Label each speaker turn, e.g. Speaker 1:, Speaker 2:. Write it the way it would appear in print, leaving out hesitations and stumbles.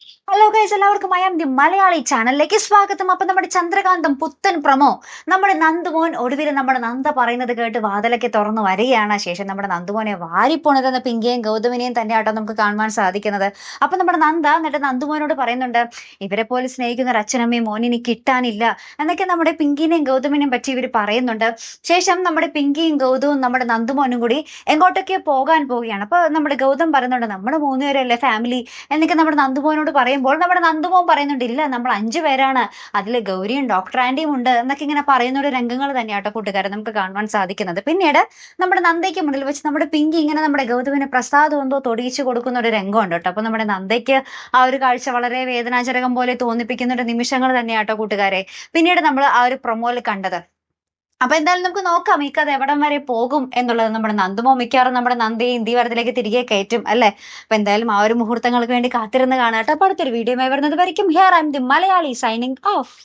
Speaker 1: Hello guys, എല്ലാവർക്കും I am the Malayali ചാനലിലേക്ക് സ്വാഗതം. അപ്പൊ നമ്മുടെ ചന്ദ്രകാന്തം പുത്തൻ പ്രമോ നമ്മുടെ നന്ദുമോൻ ഒടുവിൽ നമ്മുടെ നന്ദ പറയുന്നത് കേട്ട് വാതിലൊക്കെ തുറന്നു വരികയാണ്. ശേഷം നമ്മുടെ നന്ദുമോനെ വാരിപ്പോണതെന്ന് പിങ്കിയെയും ഗൗതമിനെയും തന്നെ ആട്ടോ നമുക്ക് കാണുവാൻ സാധിക്കുന്നത്. അപ്പൊ നമ്മുടെ നന്ദ എന്നിട്ട് നന്ദുമോനോട് പറയുന്നുണ്ട്, ഇവരെ പോലെ സ്നേഹിക്കുന്ന ഒരു അച്ഛനമ്മയും മോനിനി കിട്ടാനില്ല എന്നൊക്കെ നമ്മുടെ പിങ്കിനെയും ഗൗതമിനെയും പറ്റി ഇവർ പറയുന്നുണ്ട്. ശേഷം നമ്മുടെ പിങ്കിയും ഗൗതവും നമ്മുടെ നന്ദുമോനും കൂടി എങ്ങോട്ടൊക്കെ പോകാൻ പോവുകയാണ്. അപ്പൊ നമ്മുടെ ഗൗതം പറയുന്നുണ്ട്, നമ്മുടെ മൂന്നുപേരല്ലേ ഫാമിലി എന്നൊക്കെ നമ്മുടെ നന്ദുമോനോട് പറയുമ്പോൾ നമ്മുടെ നന്ദുമോൻ പറയുന്നുണ്ട്, ഇല്ല നമ്മൾ 5 പേരാണ്, അതിൽ ഗൗരിയും ഡോക്ടർ ആന്റിയും ഉണ്ട് എന്നൊക്കെ ഇങ്ങനെ പറയുന്ന ഒരു രംഗങ്ങൾ തന്നെയാട്ടോ കൂട്ടുകാരെ നമുക്ക് കാണുവാൻ സാധിക്കുന്നത്. പിന്നീട് നമ്മുടെ നന്ദയ്ക്ക് മുന്നിൽ വെച്ച് നമ്മുടെ പിങ്കി ഇങ്ങനെ നമ്മുടെ ഗൗതമിന് പ്രസാദം എന്തോ തൊടിയിച്ചു കൊടുക്കുന്ന ഒരു രംഗമുണ്ട് കേട്ടോ. അപ്പൊ നമ്മുടെ നന്ദയ്ക്ക് ആ ഒരു കാഴ്ച വളരെ വേദനാജനകം പോലെ തോന്നിപ്പിക്കുന്ന ഒരു നിമിഷങ്ങൾ തന്നെയാട്ടോ കൂട്ടുകാരെ പിന്നീട് നമ്മൾ ആ ഒരു പ്രൊമോയിൽ കണ്ടത്. അപ്പൊ എന്തായാലും നമുക്ക് നോക്കാം ഈ കഥ എവിടം വരെ പോകും എന്നുള്ളത്. നമ്മുടെ നന്ദുമോ മിക്കവാറും നമ്മുടെ നന്ദയെ ഇന്ത്യവരത്തിലേക്ക് തിരികെ കയറ്റും അല്ലെ. അപ്പൊ എന്തായാലും ആ ഒരു മുഹൂർത്തങ്ങൾക്ക് വേണ്ടി കാത്തിരുന്ന് കാണാട്ടോ. അപ്പൊ അടുത്തൊരു വീഡിയോ വരുന്നത് വരയ്ക്കും. Here I M the Malayali signing off.